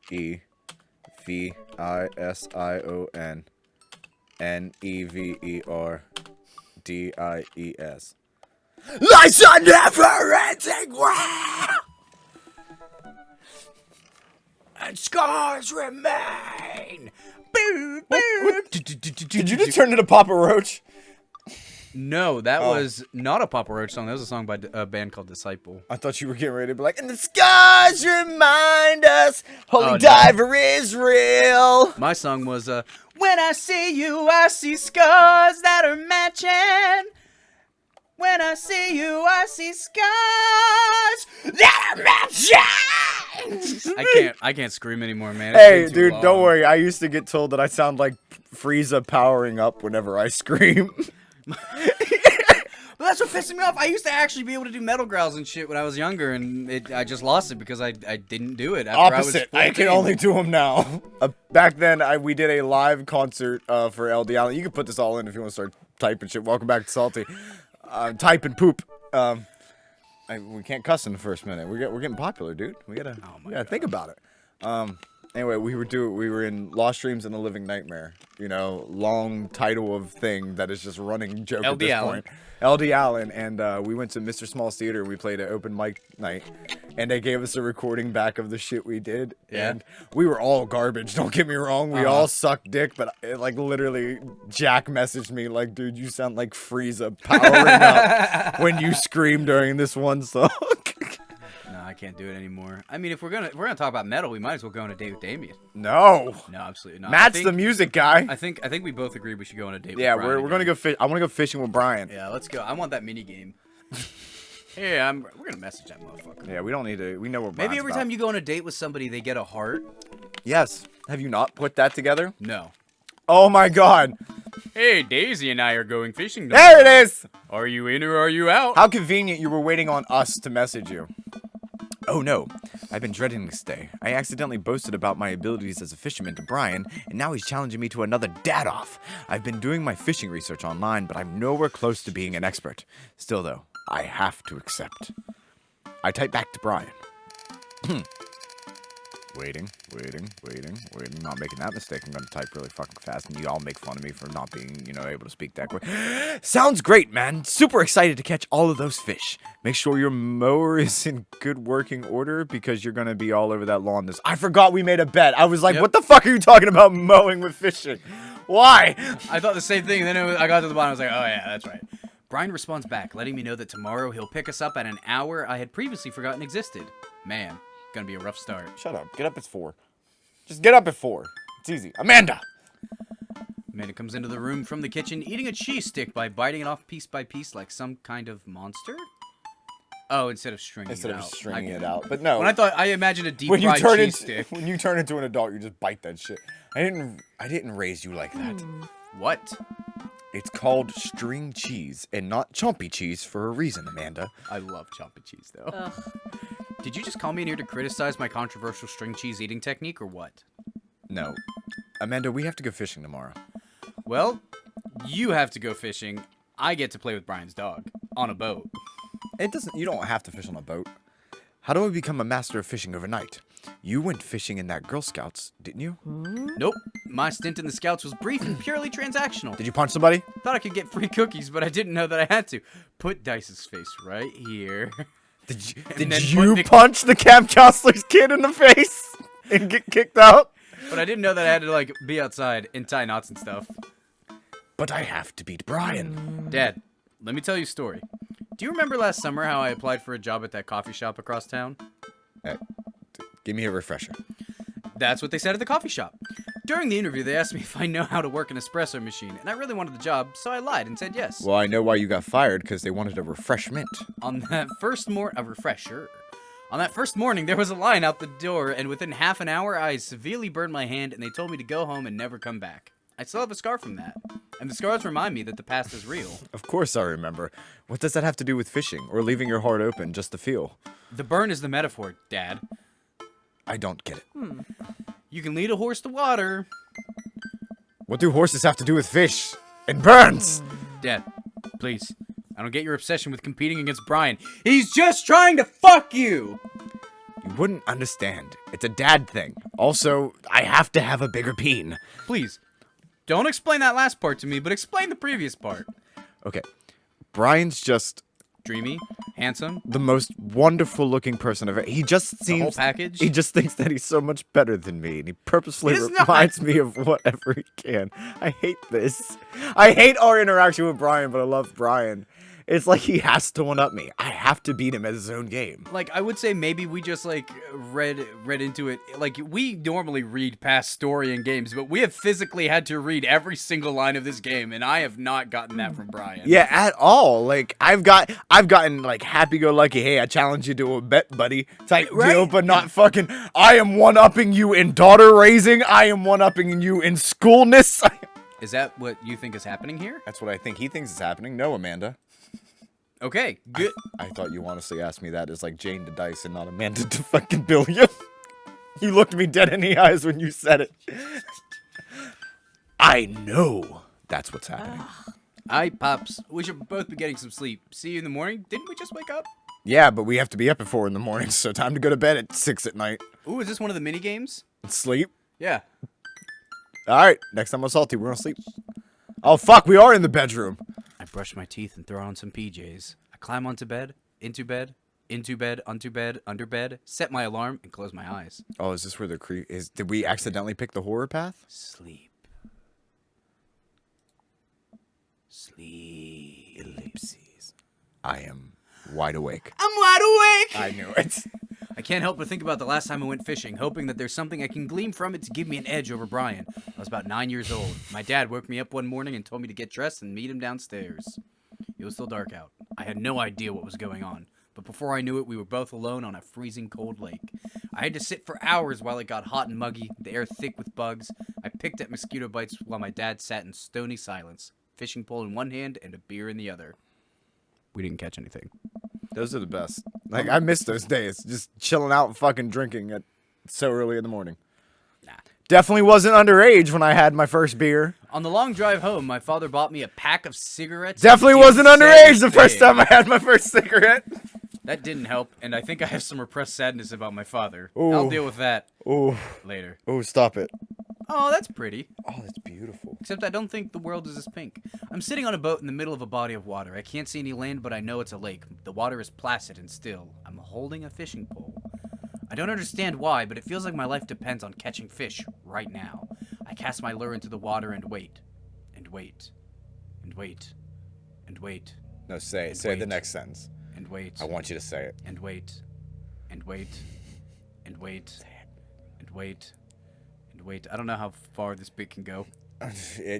HEVISIONNEVERENDING Life's a never-ending well, and scars remain. Did you just turn into Papa Roach? No, that was not a Papa Roach song. That was a song by a band called Disciple. I thought you were getting ready to be like, and the scars remind us Holy Diver is real. My song was, when I see you, I see scars that are matching. When I see you, I see scars that are matching. I can't scream anymore, man. Hey, dude, don't worry. I used to get told that I sound like Frieza powering up whenever I scream. But that's what pissed me off. I used to actually be able to do metal growls and shit when I was younger, and I just lost it because I didn't do it. Opposite. I can only do them now. Back then, we did a live concert for LD Allen. You can put this all in if you want to start typing shit. Welcome back to Salty. Type and poop. We can't cuss in the first minute. We're getting popular, dude. We gotta think about it. Anyway, we were in Lost Dreams and the Living Nightmare. You know, long title of thing that is just running joke at this point. LD Allen, and we went to Mr. Small's Theater and we played an open mic night, and they gave us a recording back of the shit we did, and we were all garbage. Don't get me wrong, we all sucked dick, but like literally, Jack messaged me like, "Dude, you sound like Frieza powering up when you scream during this one song." I can't do it anymore. I mean, if we're gonna talk about metal, we might as well go on a date with Damien. No, absolutely not. Matt's the music guy. I think we both agree we should go on a date. Yeah, with Brian we're gonna go fish. I want to go fishing with Brian. Yeah, let's go. I want that mini game. Hey, we're gonna message that motherfucker. Yeah, we don't need to. We know what. Maybe every time you go on a date with somebody, they get a heart. Yes. Have you not put that together? No. Oh my God. Hey, Daisy and I are going fishing tomorrow. There it is. Are you in or are you out? How convenient you were waiting on us to message you. Oh no, I've been dreading this day. I accidentally boasted about my abilities as a fisherman to Brian, and now he's challenging me to another dad-off. I've been doing my fishing research online, but I'm nowhere close to being an expert. Still though, I have to accept. I type back to Brian. Waiting. Not making that mistake. I'm gonna type really fucking fast, and you all make fun of me for not being, able to speak that quick. Sounds great, man. Super excited to catch all of those fish. Make sure your mower is in good working order because you're gonna be all over that lawn. I forgot we made a bet. I was like, what the fuck are you talking about mowing with fishing? Why? I thought the same thing, and then I got to the bottom. I was like, oh yeah, that's right. Brian responds back, letting me know that tomorrow he'll pick us up at an hour I had previously forgotten existed. Man. Gonna be a rough start. Shut up. Get up at 4. Just get up at 4. It's easy. Amanda comes into the room from the kitchen, eating a cheese stick by biting it off piece by piece like some kind of monster. Oh, instead of stringing it out. But no. I imagined a deep fried cheese stick. When you turn into an adult, you just bite that shit. I didn't raise you like that. What? It's called string cheese and not chompy cheese for a reason, Amanda. I love chompy cheese though. Ugh. Did you just call me in here to criticize my controversial string cheese eating technique, or what? No. Amanda, we have to go fishing tomorrow. Well, you have to go fishing. I get to play with Brian's dog. On a boat. You don't have to fish on a boat. How do I become a master of fishing overnight? You went fishing in that Girl Scouts, didn't you? Nope. My stint in the Scouts was brief and purely transactional. Did you punch somebody? Thought I could get free cookies, but I didn't know that I had to. Put Dice's face right here. Did you punch the camp counselor's kid in the face and get kicked out? But I didn't know that I had to, be outside and tie knots and stuff. But I have to beat Brian. Dad, let me tell you a story. Do you remember last summer how I applied for a job at that coffee shop across town? Give me a refresher. That's what they said at the coffee shop. During the interview, they asked me if I know how to work an espresso machine, and I really wanted the job, so I lied and said yes. Well, I know why you got fired, because they wanted a refreshment. On that first morning, there was a line out the door, and within half an hour, I severely burned my hand, and they told me to go home and never come back. I still have a scar from that, and the scars remind me that the past is real. Of course I remember. What does that have to do with fishing, or leaving your heart open just to feel? The burn is the metaphor, Dad. I don't get it. You can lead a horse to water. What do horses have to do with fish? It burns! Dad, please. I don't get your obsession with competing against Brian. He's just trying to fuck you! You wouldn't understand. It's a dad thing. Also, I have to have a bigger peen. Please, don't explain that last part to me, but explain the previous part. Okay. Brian's just Dreamy, handsome, the most wonderful looking person ever. He just seems... the whole package. He just thinks that he's so much better than me, and he purposefully He is reminds me of whatever he can. I hate this. I hate our interaction with Brian, but I love Brian. It's like he has to one-up me. I have to beat him at his own game. Like, I would say maybe we just, like, read into it. Like, we normally read past story in games, but we have physically had to read every single line of this game, and I have not gotten that from Brian. Yeah, at all. Like, I've gotten, like, happy-go-lucky, hey, I challenge you to a bet, buddy, type deal, but not fucking, I am one-upping you in daughter raising, I am one-upping you in schoolness. Is that what you think is happening here? That's what I think he thinks is happening. No, Amanda. Okay, good. I thought you honestly asked me that as like Jane to Dice and not Amanda to fucking Billiam. You looked me dead in the eyes when you said it. I know that's what's happening. Alright, Pops. We should both be getting some sleep. See you in the morning. Didn't we just wake up? Yeah, but we have to be up at 4 in the morning, so time to go to bed at 6 at night. Ooh, is this one of the mini games? And sleep. Yeah. Alright, next time I'm salty, we're gonna sleep. Oh fuck, we are in the bedroom. I brush my teeth and throw on some PJs. I climb onto bed, into bed, into bed, onto bed, under bed, set my alarm, and close my eyes. Oh, is this where the did we accidentally pick the horror path? Sleep. Sleep. Ellipses. I am wide awake. I'm wide awake! I knew it. I can't help but think about the last time I went fishing, hoping that there's something I can glean from it to give me an edge over Brian. I was about 9 years old. My dad woke me up one morning and told me to get dressed and meet him downstairs. It was still dark out. I had no idea what was going on, but before I knew it, we were both alone on a freezing cold lake. I had to sit for hours while it got hot and muggy, the air thick with bugs. I picked at mosquito bites while my dad sat in stony silence, fishing pole in one hand and a beer in the other. We didn't catch anything. Those are the best. Like, I miss those days. Just chilling out and fucking drinking at so early in the morning. Nah. Definitely wasn't underage when I had my first beer. On the long drive home, my father bought me a pack of cigarettes. Definitely wasn't underage the first time I had my first cigarette. That didn't help, and I think I have some repressed sadness about my father. Ooh. I'll deal with that Ooh. later. Oh, stop it. Oh, that's pretty. Oh, that's beautiful. Except I don't think the world is as pink. I'm sitting on a boat in the middle of a body of water. I can't see any land, but I know it's a lake. The water is placid and still. I'm holding a fishing pole. I don't understand why, but it feels like my life depends on catching fish right now. I cast my lure into the water and wait. And wait. And wait. And wait. No, say And the wait. next sentence. And wait. I want you to say it. And wait. And wait. And wait. And wait. And wait. I don't know how far this bit can go.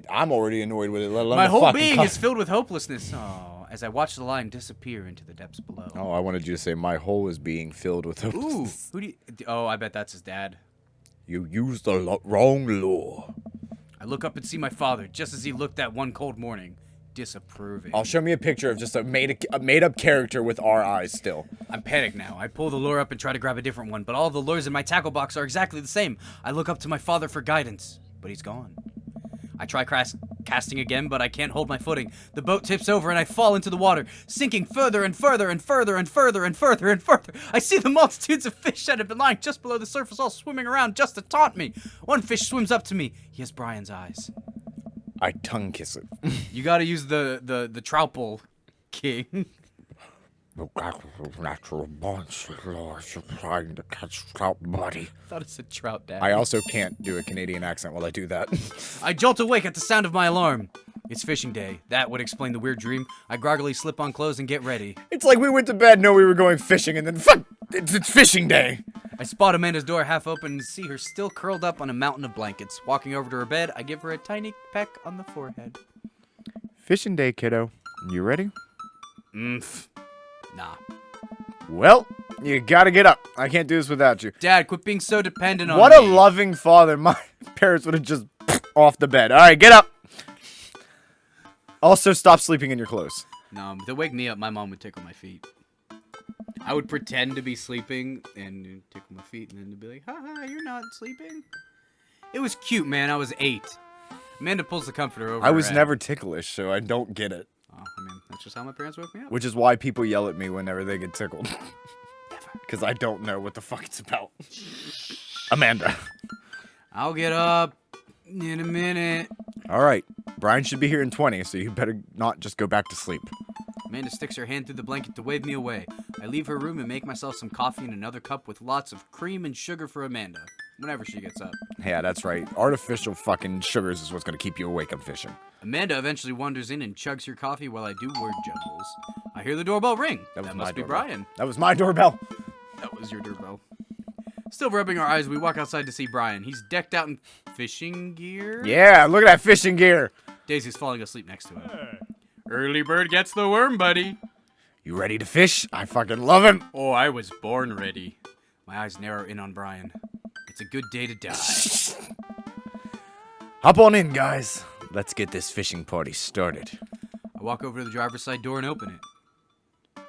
I'm already annoyed with it. Let alone My the whole fucking being co- is filled with hopelessness. Oh, as I watch the line disappear into the depths below. Oh, I wanted you to say my hole is being filled with Ooh, hopelessness. who do you... Oh, I bet that's his dad. You used the wrong lure. I look up and see my father, just as he looked that one cold morning, disapproving. I'll show me a picture of just a made-up character with our eyes still. I'm panicked now. I pull the lure up and try to grab a different one, but all the lures in my tackle box are exactly the same. I look up to my father for guidance, but he's gone. I try casting again, but I can't hold my footing. The boat tips over and I fall into the water, sinking further and further and further and further and further and further. I see the multitudes of fish that have been lying just below the surface, all swimming around just to taunt me. One fish swims up to me. He has Brian's eyes. I tongue kiss it. You gotta use the trout pole, king. The natural monster laws you're trying to catch trout, buddy. I thought it said trout, dad. I also can't do a Canadian accent while I do that. I jolt awake at the sound of my alarm. It's fishing day. That would explain the weird dream. I groggily slip on clothes and get ready. It's like we went to bed, know we were going fishing, and then fuck, it's fishing day. I spot Amanda's door half open and see her still curled up on a mountain of blankets. Walking over to her bed, I give her a tiny peck on the forehead. Fishing day, kiddo. You ready? Nah. Well, you gotta get up. I can't do this without you. Dad, quit being so dependent on What me. a loving father. My parents would have just off the bed. All right, get up. Also, stop sleeping in your clothes. No, to wake me up, my mom would tickle my feet. I would pretend to be sleeping and tickle my feet and then be like, haha, you're not sleeping? It was cute, man. I was 8. Amanda pulls the comforter over I her was head. never ticklish, so I don't get it. Oh, I mean, that's just how my parents woke me up. Which is why people yell at me whenever they get tickled. Never. because I don't know what the fuck it's about. Amanda. I'll get up in a minute. All right. Brian should be here in 20, so you better not just go back to sleep. Amanda sticks her hand through the blanket to wave me away. I leave her room and make myself some coffee in another cup with lots of cream and sugar for Amanda, whenever she gets up. Yeah, that's right. Artificial fucking sugars is what's going to keep you awake on fishing. Amanda eventually wanders in and chugs her coffee while I do word jumbles. I hear the doorbell ring. That must be Brian. That was my doorbell. That was your doorbell. Still rubbing our eyes, we walk outside to see Brian. He's decked out in fishing gear. Yeah, look at that fishing gear. Daisy's falling asleep next to him. Early bird gets the worm, buddy. You ready to fish? I fucking love him. Oh, I was born ready. My eyes narrow in on Brian. It's a good day to die. Hop on in, guys. Let's get this fishing party started. I walk over to the driver's side door and open it.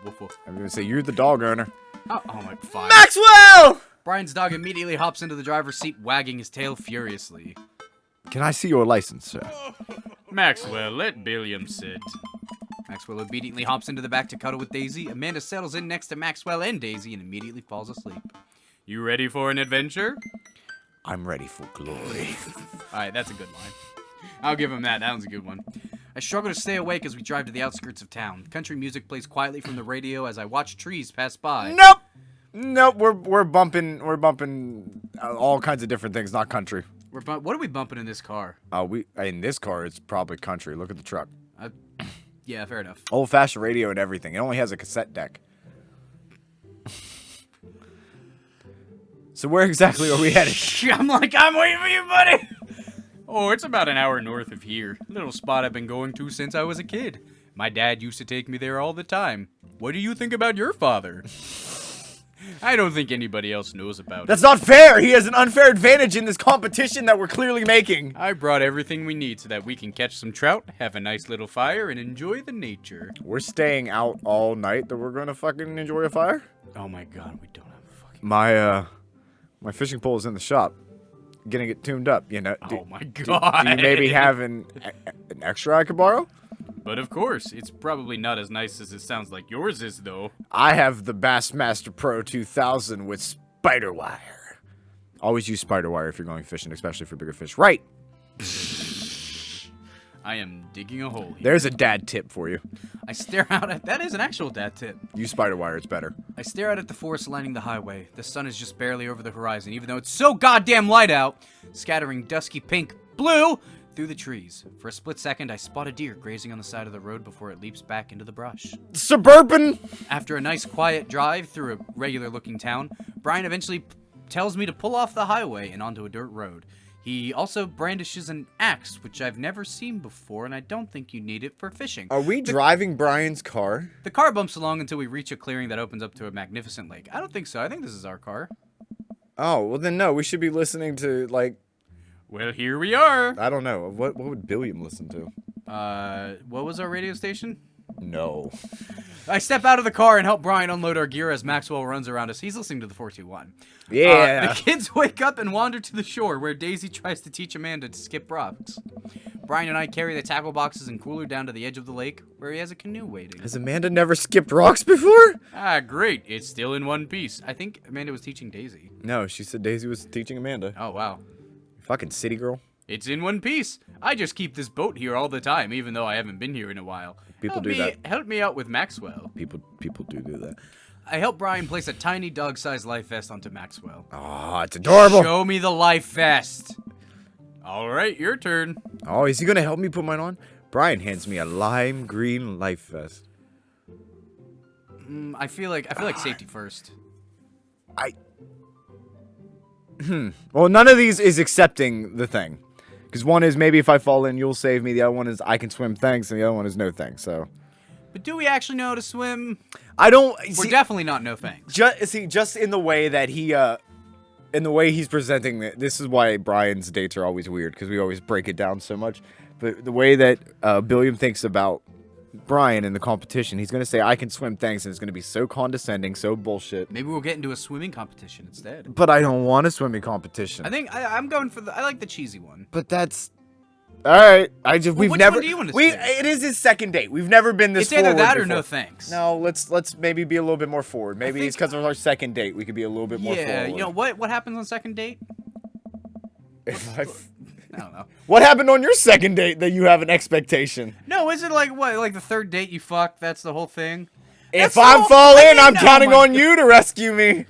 Woof woof. I'm gonna say you're the dog owner. Oh my, fine. Maxwell! Brian's dog immediately hops into the driver's seat, wagging his tail furiously. Can I see your license, sir? Maxwell, let Billiam sit. Maxwell obediently hops into the back to cuddle with Daisy. Amanda settles in next to Maxwell and Daisy and immediately falls asleep. You ready for an adventure? I'm ready for glory. Alright, that's a good line. I'll give him that. That one's a good one. I struggle to stay awake as we drive to the outskirts of town. Country music plays quietly from the radio as I watch trees pass by. Nope. We're bumping all kinds of different things, not country. What are we bumping in this car? In this car it's probably country. Look at the truck. Yeah, fair enough. Old-fashioned radio and everything. It only has a cassette deck. So where exactly are we headed? I'm waiting for you, buddy. Oh, it's about an hour north of here. Little spot I've been going to since I was a kid. My dad used to take me there all the time. What do you think about your father? I don't think anybody else knows about it. That's not fair! He has an unfair advantage in this competition that we're clearly making. I brought everything we need so that we can catch some trout, have a nice little fire, and enjoy the nature. We're staying out all night that we're gonna fucking enjoy a fire? Oh my god, we don't have a fucking... My fishing pole is in the shop. Getting it tuned up, you know. Oh my god. Do you maybe have an extra I could borrow? But of course, it's probably not as nice as it sounds like yours is, though. I have the Bassmaster Pro 2000 with spider wire. Always use spider wire if you're going fishing, especially for bigger fish. Right. I am digging a hole here. There's a dad tip for you. I stare out at... That is an actual dad tip. Use spider wire, it's better. I stare out at the forest lining the highway. The sun is just barely over the horizon, even though it's so goddamn light out, scattering dusky pink blue through the trees. For a split second, I spot a deer grazing on the side of the road before it leaps back into the brush. Suburban! After a nice quiet drive through a regular-looking town, Brian eventually tells me to pull off the highway and onto a dirt road. He also brandishes an axe, which I've never seen before, and I don't think you need it for fishing. Are we driving Brian's car? The car bumps along until we reach a clearing that opens up to a magnificent lake. I don't think so. I think this is our car. Oh, well then no, we should be listening to, like... Well, here we are. I don't know. What would Billiam listen to? What was our radio station? No. I step out of the car and help Brian unload our gear as Maxwell runs around us. He's listening to the 421. Yeah. The kids wake up and wander to the shore where Daisy tries to teach Amanda to skip rocks. Brian and I carry the tackle boxes and cooler down to the edge of the lake where he has a canoe waiting. Has Amanda never skipped rocks before? Ah, great. It's still in one piece. I think Amanda was teaching Daisy. No, she said Daisy was teaching Amanda. Oh, wow. Fucking city girl. It's in one piece. I just keep this boat here all the time, even though I haven't been here in a while. People do that. Help me out with Maxwell. People do that. I help Brian place a tiny dog-sized life vest onto Maxwell. Oh, it's adorable. Show me the life vest. All right, your turn. Oh, is he gonna help me put mine on? Brian hands me a lime green life vest. I feel like safety first. Well, none of these is accepting the thing. Because one is maybe if I fall in, you'll save me. The other one is I can swim, thanks. And the other one is no thanks, so. But do we actually know how to swim? I don't. We're definitely not no thanks. Just in the way that he, in the way he's presenting it, this is why Brian's dates are always weird. Because we always break it down so much. But the way that Billiam thinks about Brian in the competition, he's going to say, I can swim, thanks. And it's going to be so condescending, so bullshit. Maybe we'll get into a swimming competition instead. But I don't want a swimming competition. I think I'm going for I like the cheesy one. But that's... All right. We've which never. one do you want to spin? It is his second date. We've never been this It's either forward that or before. no thanks. No, let's maybe be a little bit more forward. Maybe it's because of our second date. We could be a little bit more forward. Yeah, you know what happens on second date? I don't know. What happened on your second date that you have an expectation? No, is it like what? Like the third date you fuck? That's the whole thing. If I fall in, I'm counting on you to rescue me.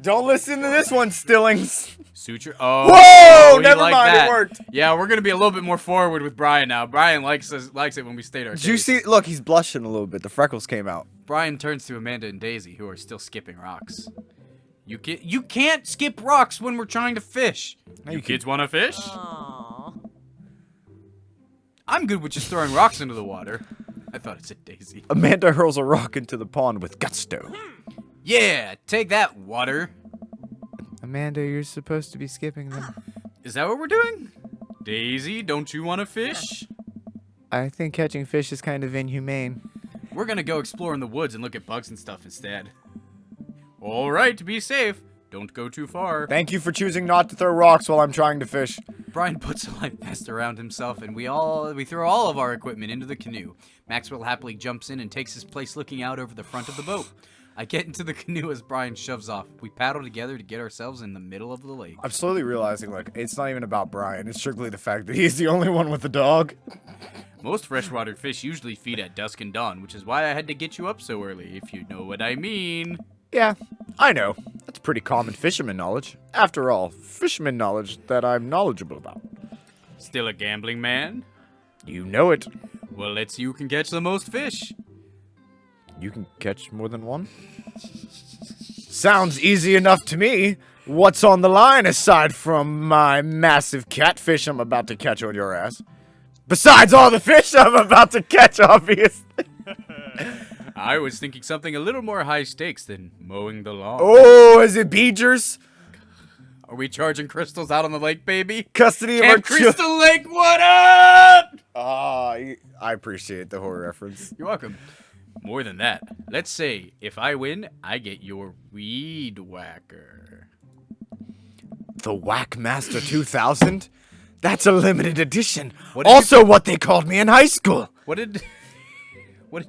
Don't listen to this one, Stillings. Suture. Oh. Whoa! Never like mind. that. It worked. Yeah, we're gonna be a little bit more forward with Brian now. Brian likes it when we state our Did you case. see? Look, he's blushing a little bit. The freckles came out. Brian turns to Amanda and Daisy, who are still skipping rocks. You can't skip rocks when we're trying to fish. You kids want to fish? Aww. I'm good with just throwing rocks into the water. I thought it said Daisy. Amanda hurls a rock into the pond with gusto. Yeah, take that, water. Amanda, you're supposed to be skipping them. Is that what we're doing? Daisy, don't you want to fish? I think catching fish is kind of inhumane. We're gonna go explore in the woods and look at bugs and stuff instead. All right, be safe. Don't go too far. Thank you for choosing not to throw rocks while I'm trying to fish. Brian puts a life vest around himself, and we throw all of our equipment into the canoe. Maxwell happily jumps in and takes his place looking out over the front of the boat. I get into the canoe as Brian shoves off. We paddle together to get ourselves in the middle of the lake. I'm slowly realizing, like, it's not even about Brian. It's strictly the fact that he's the only one with the dog. Most freshwater fish usually feed at dusk and dawn, which is why I had to get you up so early, if you know what I mean. Yeah, I know. That's pretty common fisherman knowledge. After all, fisherman knowledge that I'm knowledgeable about. Still a gambling man? You know it. Well, let's see who can catch the most fish. You can catch more than one? Sounds easy enough to me. What's on the line aside from my massive catfish I'm about to catch on your ass? Besides all the fish I'm about to catch, obviously. I was thinking something a little more high stakes than mowing the lawn. Oh, is it Beegers? Are we charging crystals out on the lake, baby? Custody of our Camp Crystal Lake, what up? I appreciate the horror reference. You're welcome. More than that, let's say if I win, I get your weed whacker. The Whackmaster 2000? That's a limited edition. What did Also what they called me in high school. What did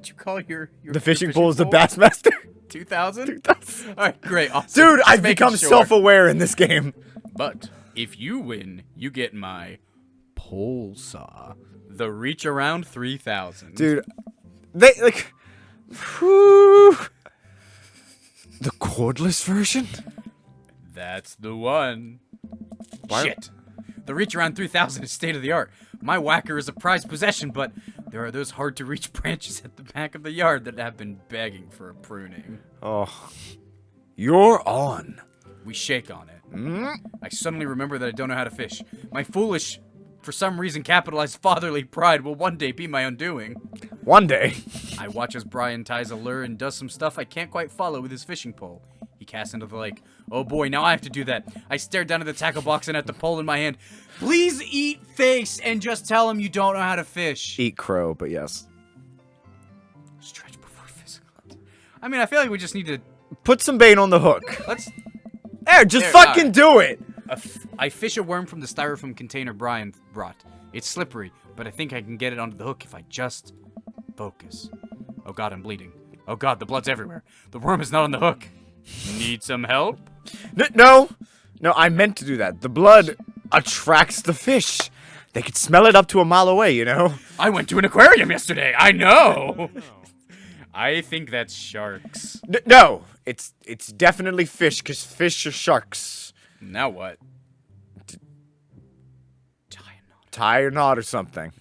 you call your The fishing pole is the Bassmaster? 2000? 2000. All right, great, awesome. Dude, Just I've making become sure. self-aware in this game. But if you win, you get my pole saw, the Reach Around 3000. Dude, they, like... Whew. The cordless version? That's the one. Why- Shit. The Reach Around 3000 is state of the art. My whacker is a prized possession, but there are those hard to reach branches at the back of the yard that have been begging for a pruning. Oh. You're on. We shake on it. Mm? I suddenly remember that I don't know how to fish. My foolish, for some reason capitalized fatherly pride will one day be my undoing. One day. I watch as Brian ties a lure and does some stuff I can't quite follow with his fishing pole. He casts into the lake. Oh boy, now I have to do that. I stare down at the tackle box and at the pole in my hand. Please eat face and just tell him you don't know how to fish. Eat crow, but yes. Stretch before physical. I mean, I feel like we just need to... Put some bait on the hook. Let's... There, just There, fucking do it. I fish a worm from the styrofoam container Brian brought. It's slippery, but I think I can get it onto the hook if I just focus. Oh god, I'm bleeding. Oh god, the blood's everywhere. The worm is not on the hook. Need some help? No, I meant to do that. The blood attracts the fish. They could smell it up to a mile away, you know? I went to an aquarium yesterday. I know. I think that's sharks. No, it's definitely fish, because fish are sharks. Now what? Tie a knot or something.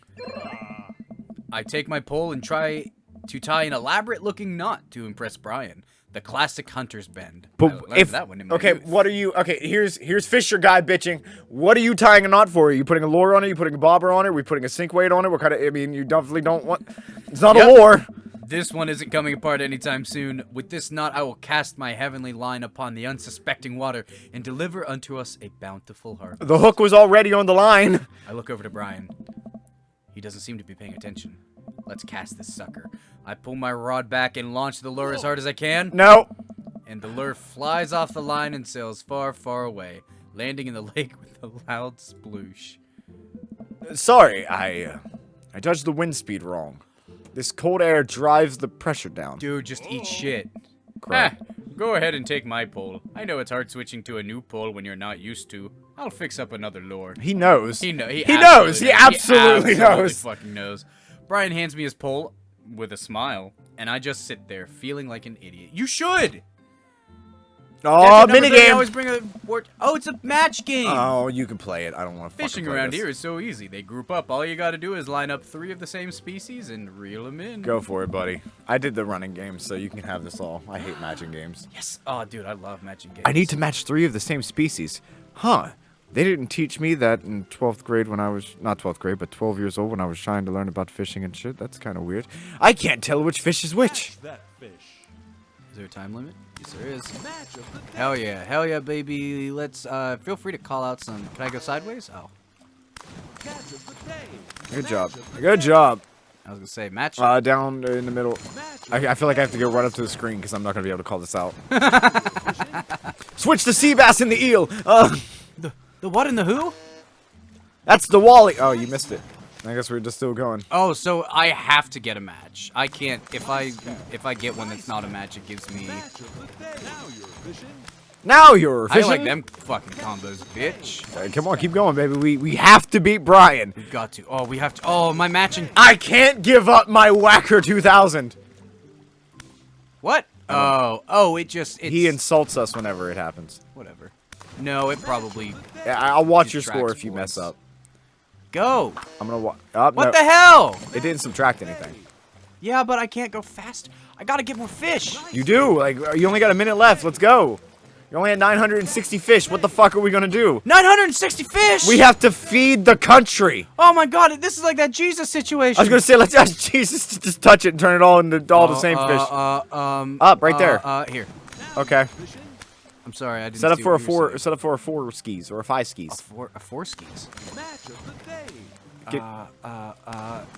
I take my pole and try to tie an elaborate-looking knot to impress Brian. The classic hunter's bend. I But learned if that one in my okay, youth. what are you? Okay, here's Fisher guy bitching. What are you tying a knot for? Are you putting a lure on it? Are you putting a bobber on it? Are we putting a sink weight on it? What kind of? I mean, you definitely don't want. It's not Yep. a lure. This one isn't coming apart anytime soon. With this knot, I will cast my heavenly line upon the unsuspecting water and deliver unto us a bountiful harvest. The hook was already on the line. I look over to Brian. He doesn't seem to be paying attention. Let's cast this sucker. I pull my rod back and launch the lure as hard as I can. No. And the lure flies off the line and sails far, far away, landing in the lake with a loud sploosh. Sorry, I judged the wind speed wrong. This cold air drives the pressure down. Dude, just eat shit. Crap. Go ahead and take my pole. I know it's hard switching to a new pole when you're not used to. I'll fix up another lure. He knows. He knows. He absolutely absolutely knows. Fucking knows. Brian hands me his pole with a smile, and I just sit there feeling like an idiot. You should. Oh, minigame. Always bring a board. Oh, it's a match game. Oh, you can play it. I don't want to. Fishing around here is so easy. They group up. All you got to do is line up 3 of the same species and reel them in. Go for it, buddy. I did the running game, so you can have this all. I hate matching games. Yes. Oh, dude, I love matching games. I need to match 3 of the same species. Huh. They didn't teach me that in 12th grade when I was, not 12th grade, but 12 years old when I was trying to learn about fishing and shit. That's kind of weird. I can't tell which fish is which. That fish. Is there a time limit? Yes, there is. Hell yeah, baby. Let's, feel free to call out some, can I go sideways? Oh. Good job. Good job. I was gonna say, match. Down in the middle. I feel like I have to go right up to the screen because I'm not gonna be able to call this out. Switch the sea bass and the eel. The what and the who? That's the wally. Oh, you missed it. I guess we're just still going. Oh, so I have to get a match. I can't, if I get one that's not a match, it gives me... Now you're fishing. I like them fucking combos, bitch. Come on, keep going, baby. We have to beat Brian. We've got to. Oh, we have to. Oh, my matching. I can't give up my Whacker 2000. What? Oh, it just... He insults us whenever it happens. Whatever. No, it probably... Yeah, I'll watch your detracts score if you points. mess up. Go. I'm gonna watch. Oh, What no. the hell? It didn't subtract anything. Yeah, but I can't go fast. I gotta get more fish. You do. Like, you only got a minute left. Let's go. You only had 960 fish. What the fuck are we gonna do? 960 fish! We have to feed the country. Oh my god, this is like that Jesus situation. I was gonna say, let's ask Jesus to just touch it and turn it all into all the same fish. Up, right there. Here. Okay. I'm sorry, I didn't Set up see for a what you were saying. Set up for a 4 skis or a 5 skis. A four skis. Get-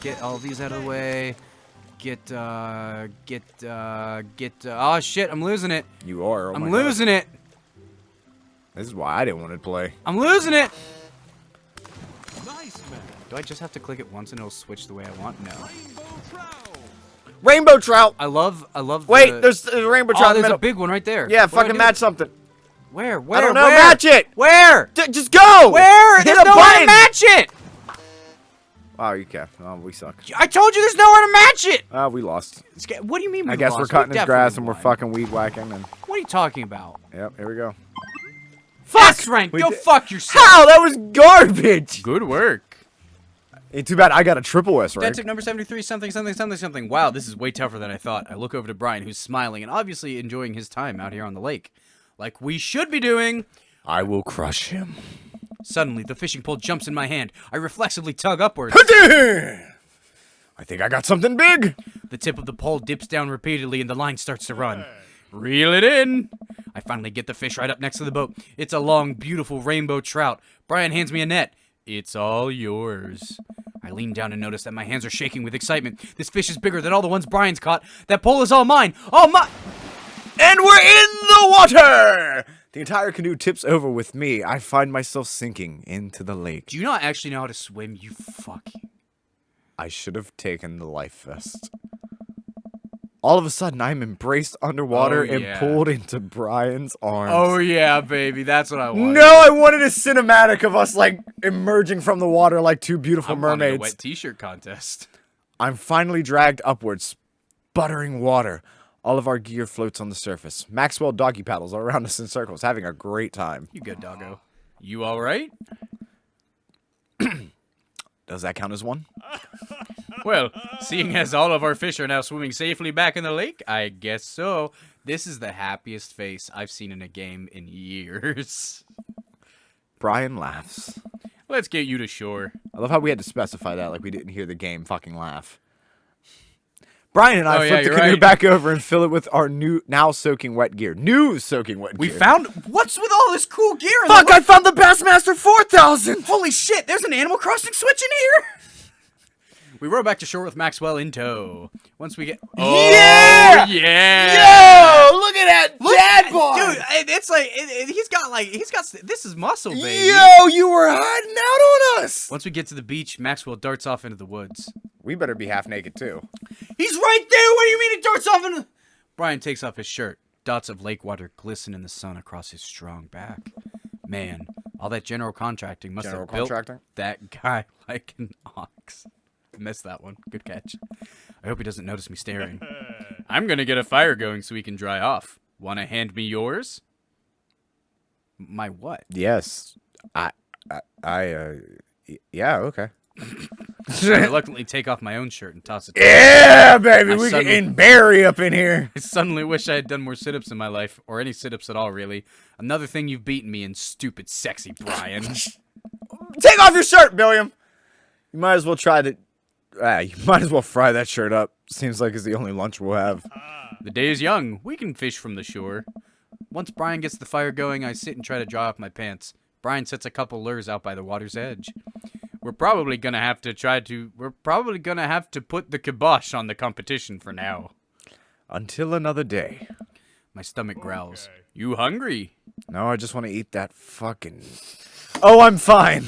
Get all these out of the way. Oh shit, I'm losing it. You are. Oh I'm my losing it. God. This is why I didn't want to play. I'm losing it. Nice man. Do I just have to click it once and it'll switch the way I want? No. Rainbow trout. I love. Wait, there's a rainbow trout in the there's middle. a big one right there. Yeah, What do I fucking do? match something. Where? I don't know. Where? Match it. Where? Just go. Where? Hit There's a nowhere to button. match it. Oh, you can. Oh, we suck. I told you there's nowhere to match it. We lost. What do you mean? I guess we're cutting his grass and we're fucking weed whacking and. What are you talking about? Yep. Here we go. Fuck rank. We Go did- fuck yourself. How? That was garbage. Good work. Hey, too bad I got a triple S, right? Dead tip number 73, something. Wow, this is way tougher than I thought. I look over to Brian, who's smiling and obviously enjoying his time out here on the lake. Like we should be doing. I will crush him. Suddenly, the fishing pole jumps in my hand. I reflexively tug upwards. I think I got something big. The tip of the pole dips down repeatedly and the line starts to run. Reel it in. I finally get the fish right up next to the boat. It's a long, beautiful rainbow trout. Brian hands me a net. It's all yours. I lean down and notice that my hands are shaking with excitement. This fish is bigger than all the ones Brian's caught. That pole is all mine. All mine. And we're in the water! The entire canoe tips over with me. I find myself sinking into the lake. Do you not actually know how to swim, you fuck? I should have taken the life vest. All of a sudden, I'm embraced underwater Oh, and yeah. pulled into Brian's arms. Oh yeah, baby. That's what I wanted. No, I wanted a cinematic of us, like, emerging from the water like 2 beautiful I wanted mermaids. a wet t-shirt contest. I'm finally dragged upwards, sputtering water. All of our gear floats on the surface. Maxwell doggy paddles all around us in circles, having a great time. You good, doggo? You all right? Does that count as one? Well, seeing as all of our fish are now swimming safely back in the lake, I guess so. This is the happiest face I've seen in a game in years. Brian laughs. Let's get you to shore. I love how we had to specify that, like we didn't hear the game fucking laugh. Brian and I Oh, yeah, flip the you're canoe right. back over and fill it with our now soaking wet gear. New soaking wet We gear. found... What's with all this cool gear? In Fuck, the I found the Bassmaster 4000! Holy shit, there's an Animal Crossing switch in here! We row back to shore with Maxwell in tow. Once we get... Yeah! yeah! Yo! Look at that dad bod! Dude, it's like... He's got... This is muscle, baby. Yo, you were hiding out on us! Once we get to the beach, Maxwell darts off into the woods. We better be half naked, too. He's right there! What do you mean he darts off into... Brian takes off his shirt. Dots of lake water glisten in the sun across his strong back. Man, all that general contracting must have built that guy like an ox. Missed that one. Good catch. I hope he doesn't notice me staring. I'm gonna get a fire going so we can dry off. Wanna hand me yours? My what? Yes. Yeah, okay. I reluctantly take off my own shirt and toss it. Yeah, baby, we getting Barry up in here. I suddenly wish I had done more sit-ups in my life, or any sit-ups at all, really. Another thing you've beaten me in, stupid, sexy Brian. Take off your shirt, Billiam. You might as well try to... you might as well fry that shirt up. Seems like it's the only lunch we'll have. The day is young. We can fish from the shore. Once Brian gets the fire going, I sit and try to dry off my pants. Brian sets a couple lures out by the water's edge. We're probably gonna have to put the kibosh on the competition for now. Until another day. My stomach growls. Okay. You hungry? No, I just want to eat that fucking... Oh, I'm fine.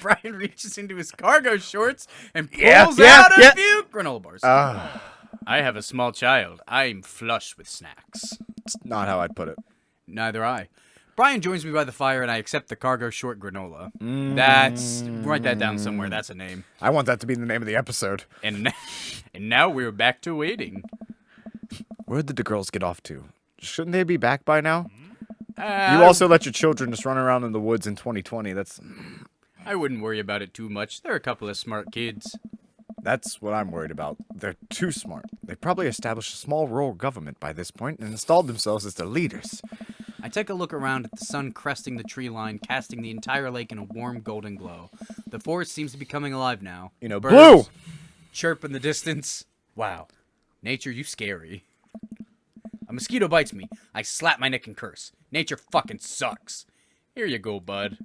Brian reaches into his cargo shorts and pulls out a few granola bars. I have a small child. I'm flush with snacks. It's not how I'd put it. Neither I. Brian joins me by the fire, and I accept the cargo short granola. Write that down somewhere. That's a name. I want that to be the name of the episode. And now we're back to waiting. Where did the girls get off to? Shouldn't they be back by now? You also let your children just run around in the woods in 2020. That's... I wouldn't worry about it too much. They're a couple of smart kids. That's what I'm worried about. They're too smart. They probably established a small rural government by this point and installed themselves as the leaders. I take a look around at the sun cresting the tree line, casting the entire lake in a warm golden glow. The forest seems to be coming alive now. You know, birds blue! Chirp in the distance. Wow. Nature, you scary. A mosquito bites me. I slap my neck and curse. Nature fucking sucks. Here you go, bud.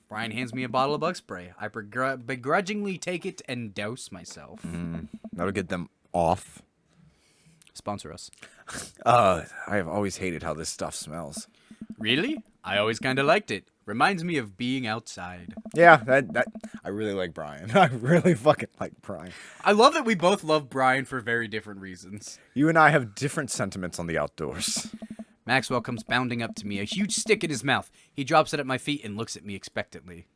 Brian hands me a bottle of bug spray. I begrudgingly take it and douse myself. That'll get them off. Sponsor us. I have always hated how this stuff smells. Really? I always kind of liked it. Reminds me of being outside. Yeah, that I really like Brian. I really fucking like Brian. I love that we both love Brian for very different reasons. You and I have different sentiments on the outdoors. Maxwell comes bounding up to me, a huge stick in his mouth. He drops it at my feet and looks at me expectantly.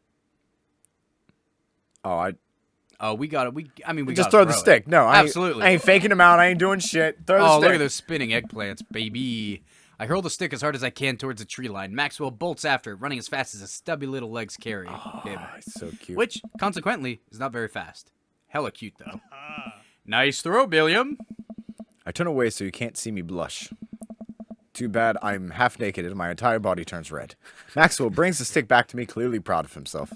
We got it. We just throw the stick. No, absolutely. I ain't faking him out. I ain't doing shit. Throw the stick. Look at those spinning eggplants, baby. I hurl the stick as hard as I can towards the tree line. Maxwell bolts after it, running as fast as his stubby little legs carry him. It's so cute. Which, consequently, is not very fast. Hella cute, though. Nice throw, Billiam. I turn away so you can't see me blush. Too bad I'm half naked and my entire body turns red. Maxwell brings the stick back to me, clearly proud of himself.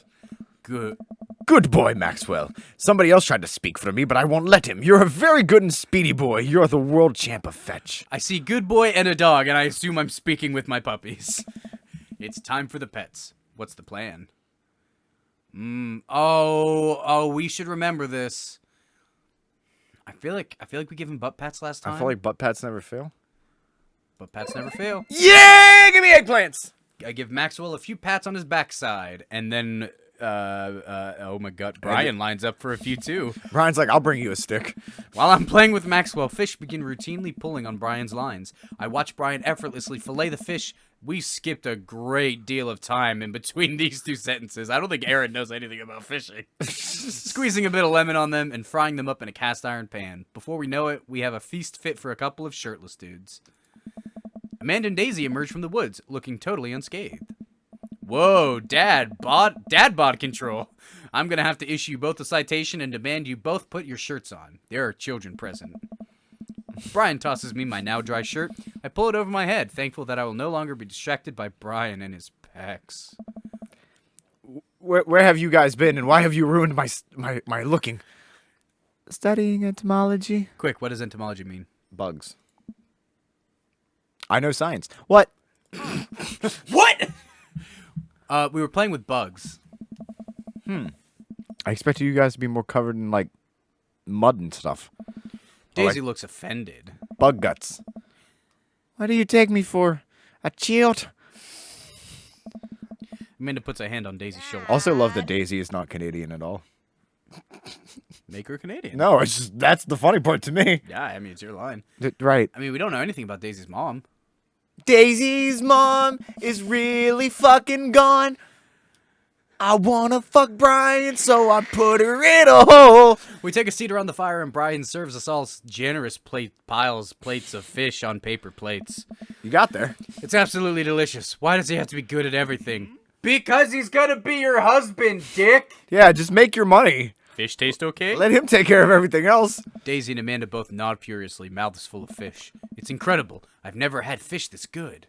Good boy, Maxwell. Somebody else tried to speak for me, but I won't let him. You're a very good and speedy boy. You're the world champ of fetch. I see good boy and a dog, and I assume I'm speaking with my puppies. It's time for the pets. What's the plan? We should remember this. I feel like we gave him butt pats last time. I feel like butt pats never fail. Butt pats never fail. Yeah, give me eggplants. I give Maxwell a few pats on his backside, and then oh my god, Brian lines up for a few too. Brian's like, I'll bring you a stick. While I'm playing with Maxwell, fish begin routinely pulling on Brian's lines. I watch Brian effortlessly fillet the fish. We skipped a great deal of time in between these two sentences. I don't think Aaron knows anything about fishing. Squeezing a bit of lemon on them and frying them up in a cast iron pan. Before we know it, we have a feast fit for a couple of shirtless dudes. Amanda and Daisy emerge from the woods, looking totally unscathed. Whoa, dad bod control. I'm gonna have to issue both a citation and demand you both put your shirts on. There are children present. Brian tosses me my now dry shirt. I pull it over my head, thankful that I will no longer be distracted by Brian and his pecs. Where have you guys been, and why have you ruined my looking? Studying entomology. Quick, what does entomology mean? Bugs. I know science. What? What? We were playing with bugs. I I expected you guys to be more covered in, like, mud and stuff. Daisy looks offended. Bug guts. What do you take me for? A child? Amanda puts a hand on Daisy's shoulder. Also love that Daisy is not Canadian at all. Make her Canadian. No, it's just, that's the funny part to me. Yeah, I mean, it's your line. Right. I mean, we don't know anything about Daisy's mom. Daisy's mom is really fucking gone. I wanna fuck Brian, so I put her in a hole. We take a seat around the fire, and Brian serves us all generous plates of fish on paper plates. You got there. It's absolutely delicious. Why does he have to be good at everything? Because he's gonna be your husband, dick. Yeah, just make your money. Fish taste okay? Let him take care of everything else. Daisy and Amanda both nod furiously, mouths full of fish. It's incredible. I've never had fish this good.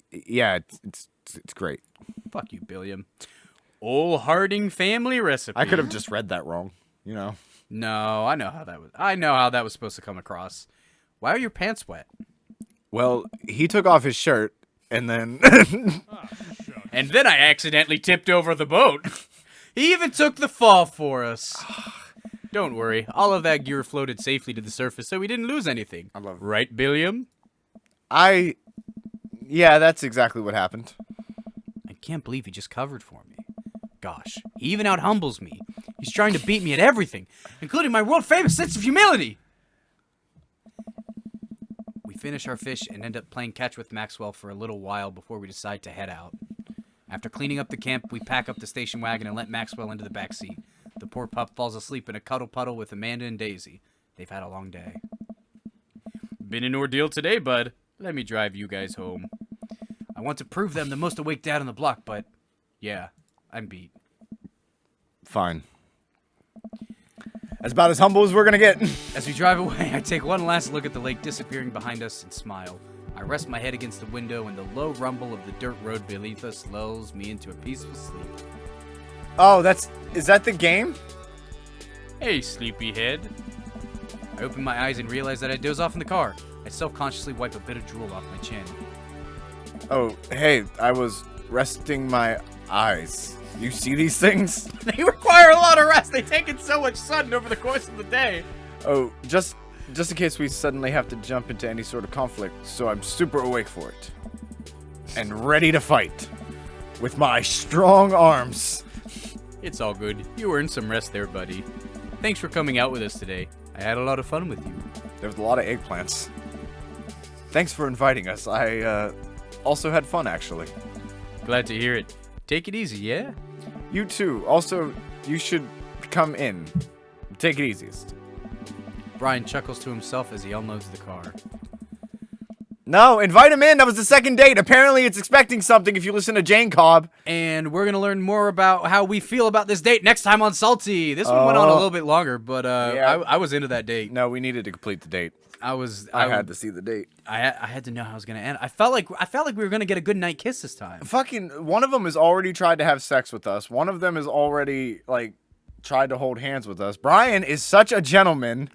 Yeah, it's great. Fuck you, Billiam. Old Harding family recipe. I could have just read that wrong, you know. No, I know how that was supposed to come across. Why are your pants wet? Well, he took off his shirt, and then... And then I accidentally tipped over the boat. He even took the fall for us. Don't worry. All of that gear floated safely to the surface, so we didn't lose anything. I love it. Right, Billiam? Yeah, that's exactly what happened. I can't believe he just covered for me. Gosh, he even out-humbles me. He's trying to beat me at everything, including my world-famous sense of humility. We finish our fish and end up playing catch with Maxwell for a little while before we decide to head out. After cleaning up the camp, we pack up the station wagon and let Maxwell into the back seat. The poor pup falls asleep in a cuddle puddle with Amanda and Daisy. They've had a long day. Been an ordeal today, bud. Let me drive you guys home. I want to prove them the most awake dad on the block, but yeah, I'm beat. Fine. That's about as humble as we're gonna get. As we drive away, I take one last look at the lake disappearing behind us and smile. I rest my head against the window, and the low rumble of the dirt road beneath us lulls me into a peaceful sleep. Oh, is that the game? Hey, sleepyhead. I open my eyes and realize that I doze off in the car. I self-consciously wipe a bit of drool off my chin. Oh, hey, I was resting my eyes. You see these things? They require a lot of rest. They take in so much sun over the course of the day. Oh, just in case we suddenly have to jump into any sort of conflict, so I'm super awake for it. And ready to fight. With my strong arms. It's all good. You earned some rest there, buddy. Thanks for coming out with us today. I had a lot of fun with you. There was a lot of eggplants. Thanks for inviting us. I also had fun, actually. Glad to hear it. Take it easy, yeah? You too. Also, you should come in. Take it easiest. Brian chuckles to himself as he unloads the car. No, invite him in. That was the second date. Apparently, it's expecting something if you listen to Jane Cobb. And we're going to learn more about how we feel about this date next time on Salty. This one went on a little bit longer, but yeah. I was into that date. No, we needed to complete the date. I had to see the date. I had to know how it was going to end. I felt like we were going to get a good night kiss this time. Fucking one of them has already tried to have sex with us. One of them has already tried to hold hands with us. Brian is such a gentleman.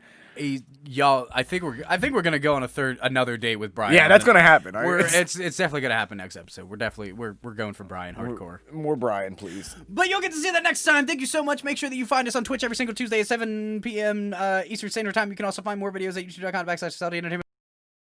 Y'all, I think we're gonna go on another date with Brian. Yeah, that's gonna happen. It's definitely gonna happen next episode. We're going for Brian hardcore. More Brian, please. But you'll get to see that next time. Thank you so much. Make sure that you find us on Twitch every single Tuesday at 7 p.m. Eastern Standard Time. You can also find more videos at youtube.com/salty entertainment.